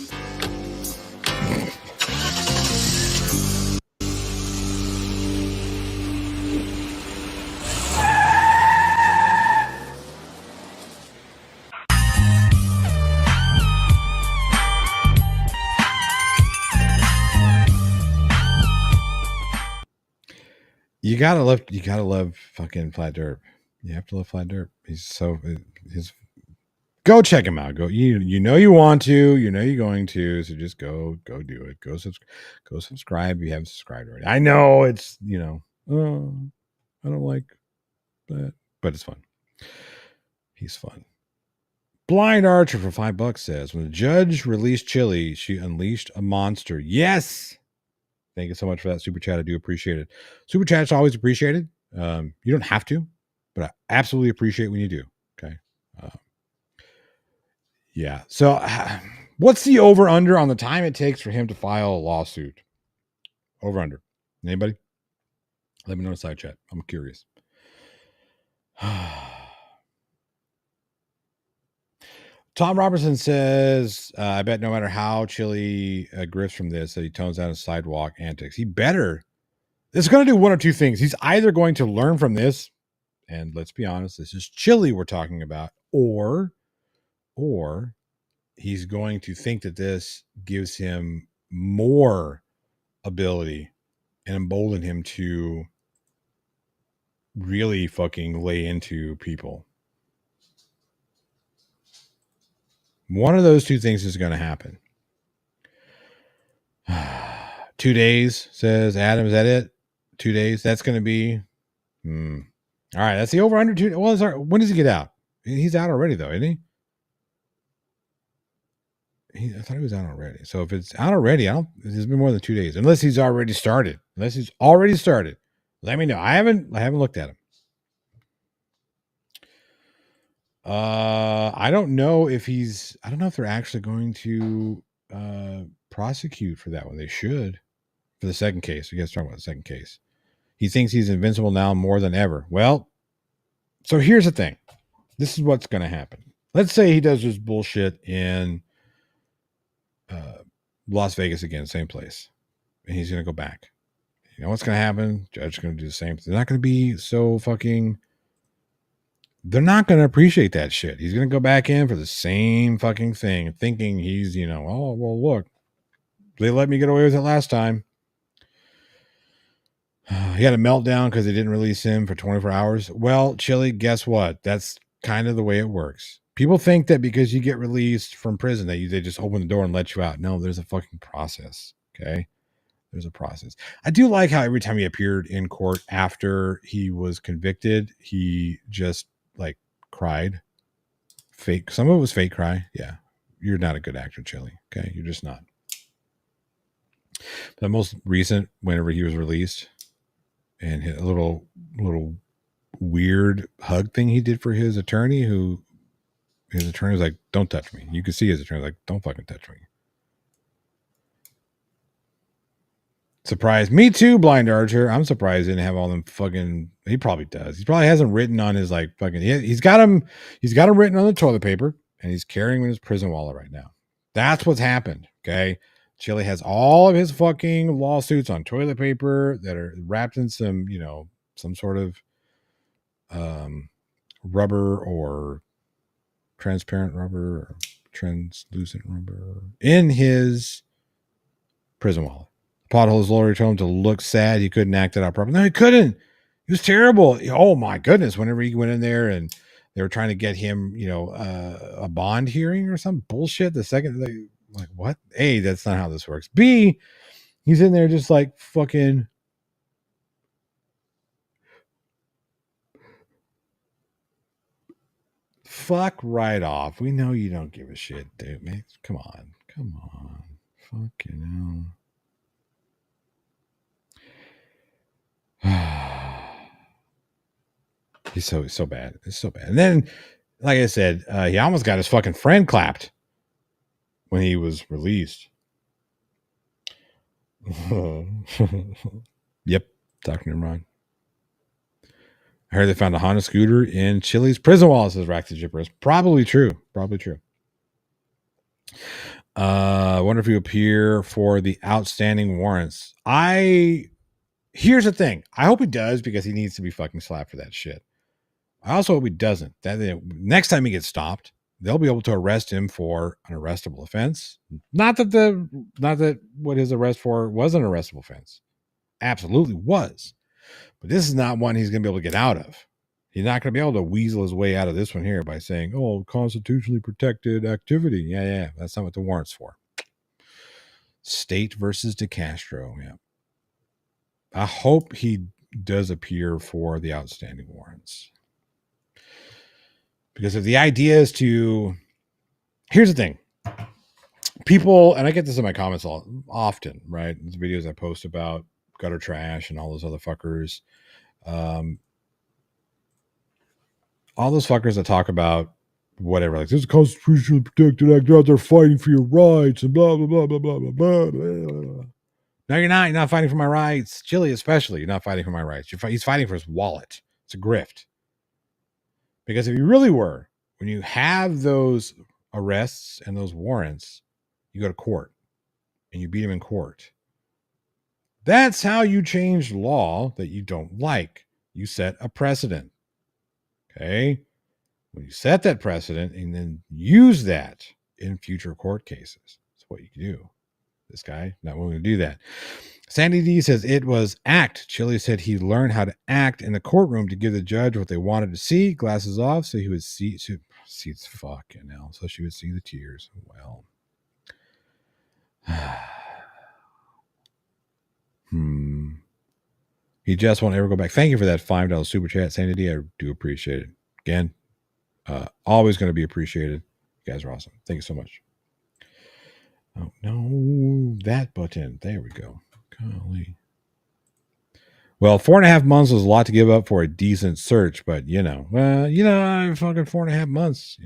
Speaker 1: You gotta love fucking Flat Derp. You have to love Flat Derp. Go check him out. Go, you want to, you're going to, so just go do it. Go subscribe if you haven't subscribed already. I know it's, I don't like that, but it's fun. He's fun. Blind Archer for $5 says, when the judge released Chille, she unleashed a monster. Yes. Thank you so much for that super chat. I do appreciate it. Super chat's always appreciated. You don't have to, but I absolutely appreciate when you do. Okay. Yeah. So what's the over under on the time it takes for him to file a lawsuit? Over under. Anybody? Let me know in the side chat. I'm curious. Tom Robertson says, I bet no matter how Chille grifts from this, that he tones down his sidewalk antics. He better. It's going to do one or two things. He's either going to learn from this, and let's be honest, this is Chille we're talking about, or he's going to think that this gives him more ability and embolden him to really fucking lay into people. One of those two things is going to happen. 2 days, says Adam. Is that it? 2 days? That's going to be... All right, that's the over under 2. Well, when does he get out? He's out already, though, isn't he? I thought he was out already. So if it's out already, it's been more than 2 days. Unless he's already started. Let me know. I haven't looked at him. I don't know if they're actually going to prosecute for that one. They should. For the second case. You guys talking about the second case. He thinks he's invincible now more than ever. Well, so here's the thing. This is what's going to happen. Let's say he does this bullshit in Las Vegas again, same place. And he's going to go back. You know what's going to happen? Judge is going to do the same thing. They're not going to be so fucking... They're not going to appreciate that shit. He's going to go back in for the same fucking thing, thinking he's, oh, well, look, they let me get away with it last time. He had a meltdown because they didn't release him for 24 hours. Well, Chille, guess what? That's kind of the way it works. People think that because you get released from prison that they just open the door and let you out. No, there's a fucking process. Okay. There's a process. I do like how every time he appeared in court after he was convicted, he just like cried. Fake. Some of it was fake cry. Yeah. You're not a good actor, Chille. Okay. You're just not. The most recent, whenever he was released, and a little weird hug thing he did for his attorney, his attorney was like, don't touch me. You could see his attorney like, don't fucking touch me. Surprised. Me too, Blind Archer. I'm surprised he didn't have all them fucking... He probably does. He probably hasn't written on his like fucking... He's got him written on the toilet paper, and he's carrying him in his prison wallet right now. That's what's happened, okay? Chille has all of his fucking lawsuits on toilet paper that are wrapped in some, some sort of rubber or transparent rubber or translucent rubber in his prison wallet. Pothole's lawyer told him to look sad. He couldn't act it out properly. No, he couldn't. It was terrible. Oh my goodness. Whenever he went in there and they were trying to get him, a bond hearing or some bullshit. The second, like what? A, that's not how this works. B, he's in there just like fucking fuck right off. We know you don't give a shit, dude. Man, come on. Fucking hell. He's so bad. It's so bad. And then, like I said, he almost got his fucking friend clapped when he was released. Yep, Dr. Nimrod. I heard they found a Honda scooter in Chille's prison wallet, says Rack the Jipper. It's probably true. I wonder if you appear for the outstanding warrants. Here's the thing. I hope he does, because he needs to be fucking slapped for that shit. I also hope he doesn't. Next time he gets stopped, they'll be able to arrest him for an arrestable offense. Not that what his arrest for was an arrestable offense. Absolutely was. But this is not one he's going to be able to get out of. He's not going to be able to weasel his way out of this one here by saying, oh, constitutionally protected activity. Yeah. That's not what the warrant's for. State versus Dcastro. Yeah. I hope he does appear for the outstanding warrants. Because if the idea is to... Here's the thing. People, and I get this in my comments often, right? The videos I post about gutter trash and all those other fuckers. All those fuckers that talk about whatever, like there's a constitutionally protected act out there fighting for your rights and blah, blah, blah, blah, blah, blah, blah, blah. No, you're not. You're not fighting for my rights. Chille, especially, you're not fighting for my rights. He's fighting for his wallet. It's a grift. Because if you really were, when you have those arrests and those warrants, you go to court and you beat him in court. That's how you change law that you don't like. You set a precedent. Okay? When you set that precedent and then use that in future court cases. That's what you can do. This guy not willing to do that. Sandy D says it was act. Chille said he learned how to act in the courtroom to give the judge what they wanted to see. Glasses off, so he would see it's fucking hell. So she would see the tears. Well, he just won't ever go back. Thank you for that $5 super chat, Sandy D. I do appreciate it. Again, always going to be appreciated. You guys are awesome. Thank you so much. Oh no, that button. There we go. Golly. Well, 4.5 months was a lot to give up for a decent search, but fucking 4.5 months.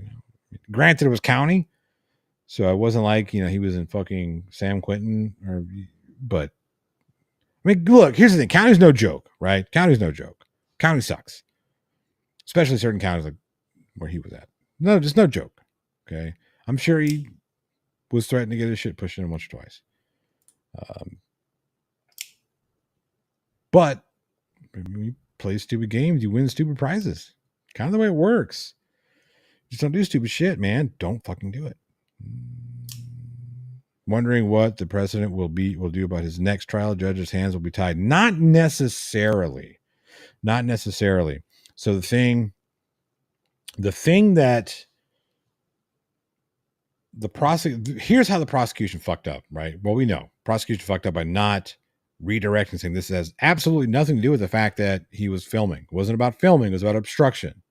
Speaker 1: Granted, it was county, so it wasn't like he was in fucking San Quentin but I mean, look, here's the thing: county's no joke, right? County's no joke. County sucks, especially certain counties like where he was at. No, just no joke. Okay, I'm sure he was threatening to get his shit pushed in once or twice. But when you play stupid games, you win stupid prizes. Kind of the way it works. Just don't do stupid shit, man. Don't fucking do it. Wondering what the president will do about his next trial. Judge's hands will be tied. Not necessarily. So the thing that here's how the prosecution fucked up, right? Well, we know prosecution fucked up by not redirecting, saying this has absolutely nothing to do with the fact that he was filming. It wasn't about filming. It was about obstruction.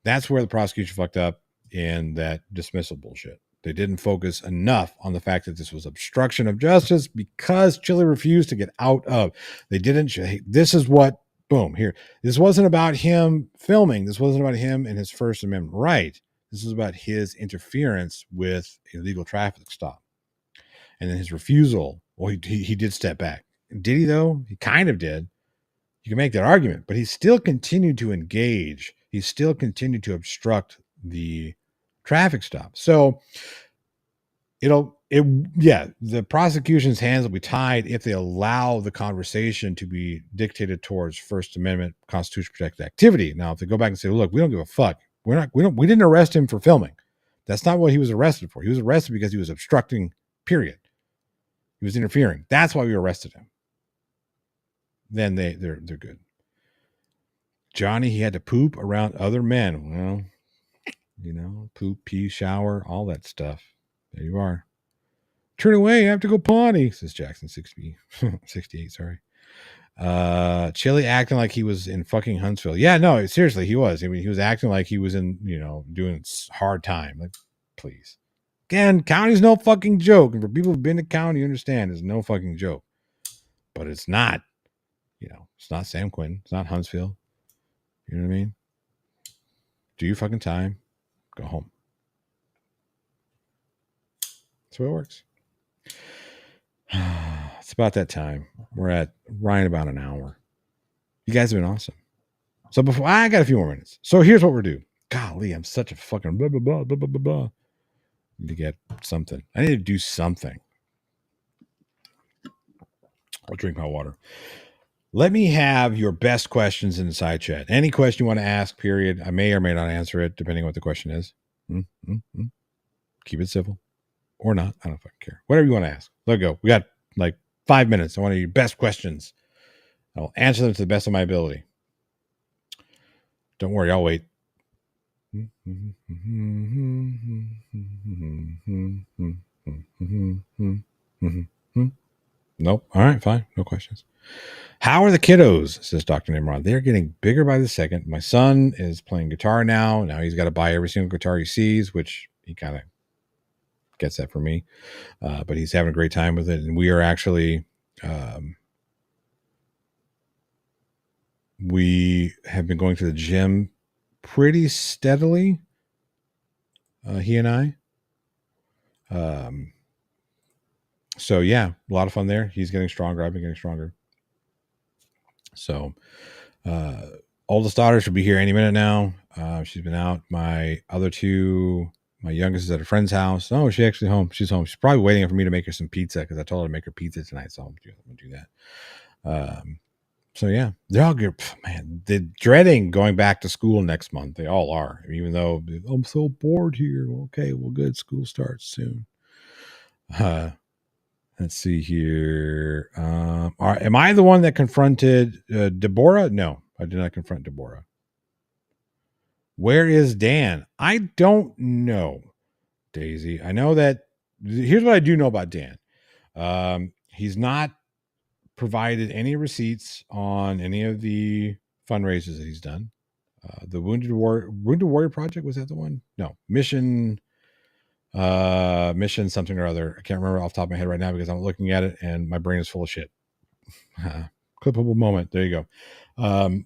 Speaker 1: That's where the prosecution fucked up in that dismissal bullshit. They didn't focus enough on the fact that this was obstruction of justice because Chille refused to get out of. They didn't. This is what, boom, here. This wasn't about him filming. This wasn't about him and his First Amendment right. This was about his interference with a legal traffic stop. And then his refusal. Well, he did step back. Did he, though? He kind of did. You can make that argument, but he still continued to engage. He still continued to obstruct the traffic stop. So the prosecution's hands will be tied if they allow the conversation to be dictated towards First Amendment constitutional protected activity. Now, if they go back and say, look, we don't give a fuck. We didn't arrest him for filming. That's not what he was arrested for. He was arrested because he was obstructing, period. He was interfering. That's why we arrested him. Then they're good. Johnny, he had to poop around other men. Well, poop, pee, shower, all that stuff. There you are. Turn away, I have to go potty, says Jackson 68, sorry. Chille acting like he was in fucking Huntsville. Yeah, no, seriously, he was. I mean, he was acting like he was in, doing hard time. Like, please. Again, county's no fucking joke. And for people who've been to county, you understand it's no fucking joke. But it's not, it's not San Quentin. It's not Huntsville. You know what I mean? Do your fucking time. Go home. That's the way it works. It's about that time. We're at right about an hour. You guys have been awesome. So before I got a few more minutes. So here's what we're doing. Golly, I'm such a fucking blah, blah, blah, blah, blah, blah, blah. Need to get something. I need to do something. I'll drink my water. Let me have your best questions in the side chat. Any question you want to ask, period. I may or may not answer it, depending on what the question is. Keep it civil. Or not. I don't fucking care. Whatever you want to ask. Let go. We got like 5 minutes. I want your best questions. I'll answer them to the best of my ability. Don't worry. I'll wait. Nope. All right. Fine. No questions. How are the kiddos? Says Dr. Nimrod. They're getting bigger by the second. My son is playing guitar now. Now he's got to buy every single guitar he sees, which he kind of gets that from me. But he's having a great time with it. And we are actually, we have been going to the gym pretty steadily. He and I. So yeah, a lot of fun there. He's getting stronger. I've been getting stronger. So, oldest daughter should be here any minute now. She's been out. My other two, my youngest is at a friend's house. Oh, she's actually home. She's home. She's probably waiting for me to make her some pizza because I told her to make her pizza tonight. So I'm going to do that. So yeah, they're all good. Man, they're dreading going back to school next month. They all are, even though I'm so bored here. Okay, well, good. School starts soon. Let's see here. Am I the one that confronted Deborah? No, I did not confront Deborah. Where is Dan? I don't know, Daisy. I know that. Here's what I do know about Dan. He's not provided any receipts on any of the fundraisers that he's done. The Wounded Warrior Project, was that the one? No, mission something or other. I can't remember off the top of my head right now because I'm looking at it and my brain is full of shit. Clippable moment. There you go.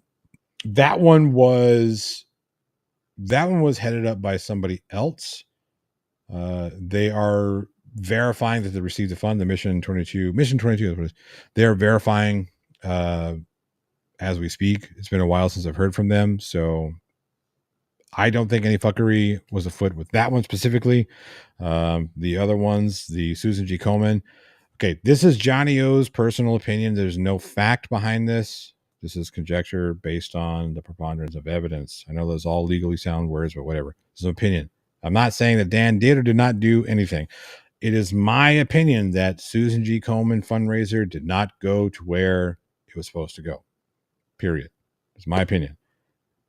Speaker 1: That one was headed up by somebody else. They are verifying that they received the fund. The Mission 22. They're verifying as we speak. It's been a while since I've heard from them, so I don't think any fuckery was afoot with that one specifically. The other ones, the Susan G. Komen. Okay, this is Johnny O's personal opinion. There's no fact behind this. This is conjecture based on the preponderance of evidence. I know those all legally sound words, but whatever. It's an opinion. I'm not saying that Dan did or did not do anything. It is my opinion that Susan G. Komen fundraiser did not go to where it was supposed to go. Period. It's my opinion.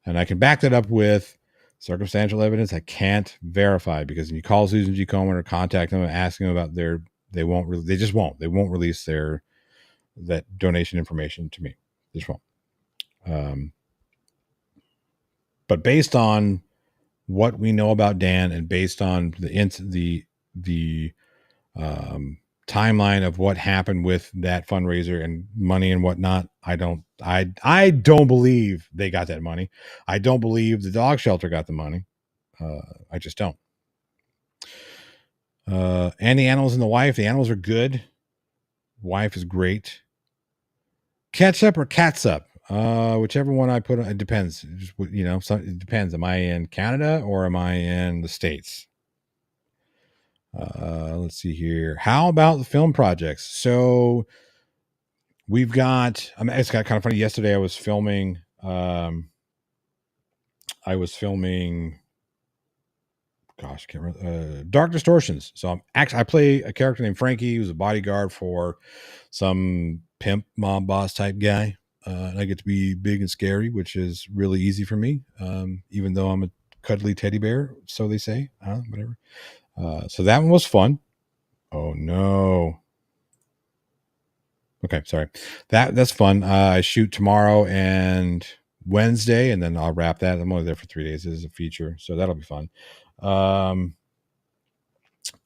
Speaker 1: And I can back that up with circumstantial evidence I can't verify, because when you call Susan G. Komen or contact them and ask them about they won't release that donation information to me. They just won't. But based on what we know about Dan and based on the timeline of what happened with that fundraiser and money and whatnot, I don't believe they got that money. I don't believe the dog shelter got the money. I just don't. And the animals and the wife. The animals are good. Wife is great. Ketchup or catsup? Whichever one I put on, it depends. Just, it depends. Am I in Canada or am I in the States? Let's see here. How about the film projects? So we've got. It's got kind of funny. Yesterday I was filming. Gosh, I can't remember. Dark Distortions. So I play a character named Frankie, who's a bodyguard for some pimp mob boss type guy. And I get to be big and scary, which is really easy for me, even though I'm a cuddly teddy bear, so they say. Whatever. So that one was fun. Oh no. Okay, sorry. That's fun. I shoot tomorrow and Wednesday, and then I'll wrap that. I'm only there for 3 days as a feature, so that'll be fun.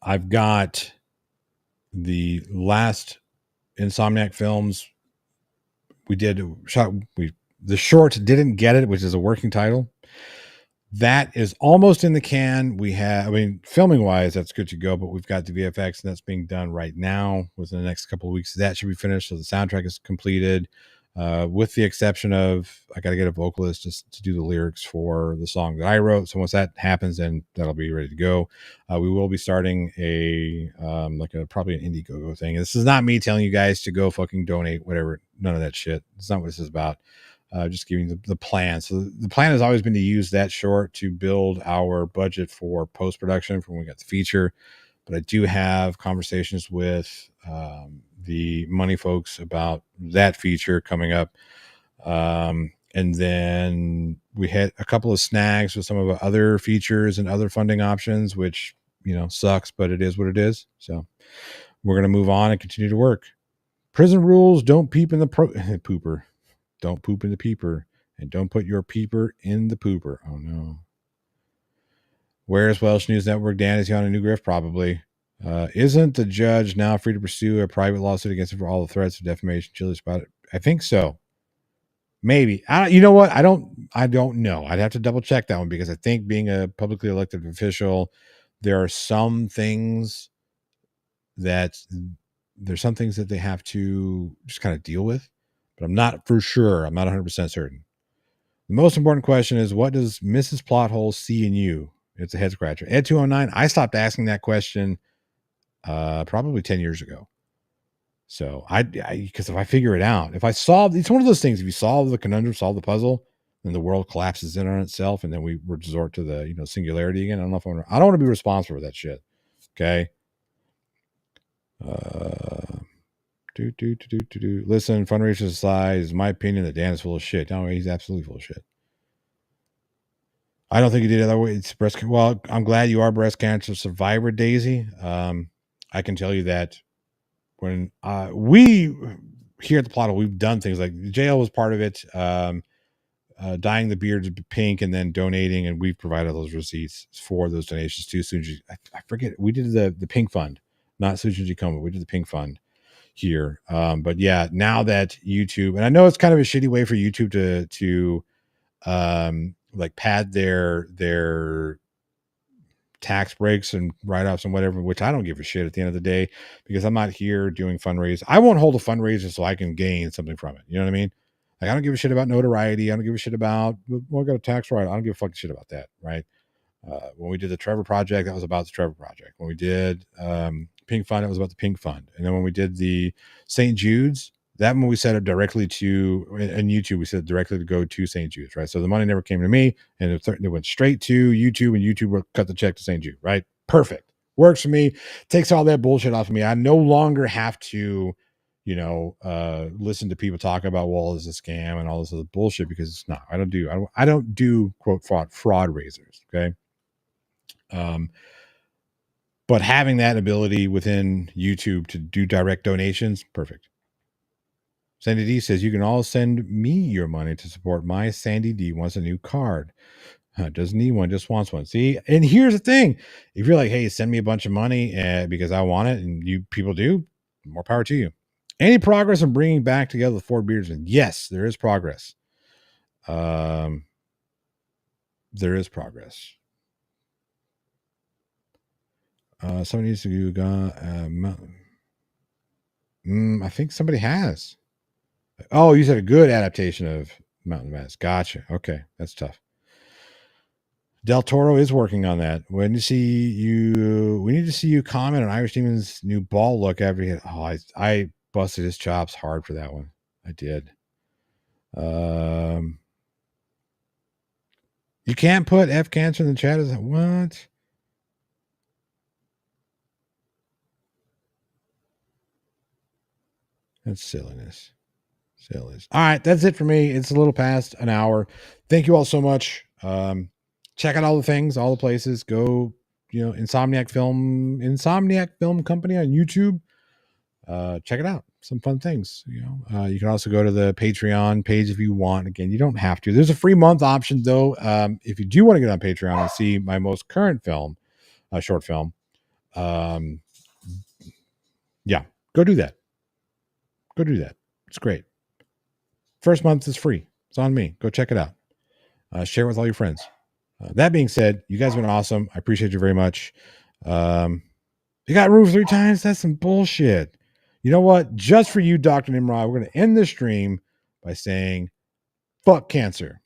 Speaker 1: I've got the last Insomniac films the short Didn't Get It, which is a working title. That is almost in the can. Filming wise, that's good to go, but we've got the VFX and that's being done right now. Within the next couple of weeks, that should be finished. So the soundtrack is completed, with the exception of I got to get a vocalist just to do the lyrics for the song that I wrote. So once that happens, then that'll be ready to go. We will be starting probably an Indiegogo thing. And this is not me telling you guys to go fucking donate, whatever. None of that shit. It's not what this is about. Just giving the plan. So the plan has always been to use that short to build our budget for post-production for when we got the feature. But I do have conversations with the money folks about that feature coming up. And then we had a couple of snags with some of our other features and other funding options, which, sucks, but it is what it is. So we're going to move on and continue to work. Prison rules: don't peep in the pooper. Don't poop in the peeper, and don't put your peeper in the pooper. Oh no. Where's Welsh News Network? Dan, is he on a new grift? Probably. Isn't the judge now free to pursue a private lawsuit against him for all the threats of defamation? Chille's about it. I think so. Maybe. You know what? I don't know. I'd have to double check that one, because I think being a publicly elected official, there are some things that they have to just kind of deal with. But I'm not for sure. I'm not 100% certain. The most important question is, what does Mrs. Plothole see in you? It's a head scratcher. Ed209, I stopped asking that question probably 10 years ago. So because if I figure it out, if I solve, it's one of those things. If you solve the conundrum, solve the puzzle, then the world collapses in on itself, and then we resort to the singularity again. I don't know if I don't want to be responsible for that shit. Okay. Listen, fundraisers aside, is my opinion that Dan is full of shit. No, he's absolutely full of shit. I don't think he did it that way. It's breast. Well, I'm glad you are breast cancer survivor, Daisy. I can tell you that when we here at the Plottle, we've done things like jail was part of it. Dyeing the beard pink and then donating, and we've provided those receipts for those donations too. I forget, we did the pink fund, not Suji Coma. We did the pink fund here. But yeah, now that YouTube, and I know it's kind of a shitty way for YouTube to like pad their tax breaks and write-offs and whatever, which I don't give a shit at the end of the day, because I'm not here doing fundraisers. I won't hold a fundraiser so I can gain something from it. You know what I mean? Like, I don't give a shit about notoriety. I don't give a shit about, well, I got a tax write. I don't give a fucking shit about that. Right. When we did the Trevor Project, that was about the Trevor Project. When we did Pink Fund, it was about the Pink Fund. And then when we did the St. Jude's, that one we set up directly to, and YouTube, we set it directly to go to St. Jude's, right? So the money never came to me, and it went straight to YouTube, and YouTube will cut the check to St. Jude, right? Perfect. Works for me. Takes all that bullshit off of me. I no longer have to, listen to people talk about, well, it's a scam and all this other bullshit, because it's not. I don't do quote fraud raisers, okay? But having that ability within YouTube to do direct donations, perfect. Sandy D says, you can all send me your money to support my Sandy D wants a new card. Doesn't need one, just wants one. See, and here's the thing. If you're like, hey, send me a bunch of money because I want it, and you people do, more power to you. Any progress in bringing back together the four beards? And yes, there is progress. There is progress. Somebody needs to go. I think somebody has. Oh, you said a good adaptation of Mountain Madness. Gotcha. Okay, that's tough. Del Toro is working on that. We need to see you comment on Irish Demon's new ball look after he hit. Oh, I busted his chops hard for that one. I did. You can't put F cancer in the chat. Is that what? That's silliness. All right, that's it for me. It's a little past an hour. Thank you all so much. Check out all the things, all the places. Go, Insomniac Film Company on YouTube. Check it out. Some fun things. You can also go to the Patreon page if you want. Again, you don't have to. There's a free month option though. If you do want to get on Patreon and see my most current film, short film, yeah, go do that. It's great. First month is free. It's on me. Go check it out. Share it with all your friends. That being said, you guys have been awesome. I appreciate you very much. You got roofed 3 times? That's some bullshit. You know what? Just for you, Dr. Nimrod, we're going to end this stream by saying, fuck cancer.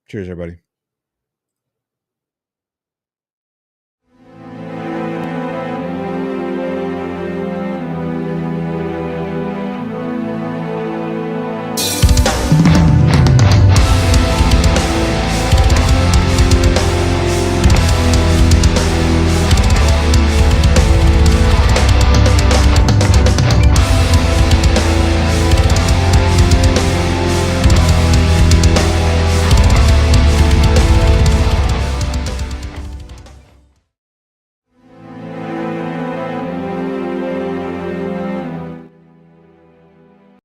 Speaker 1: Cheers, everybody.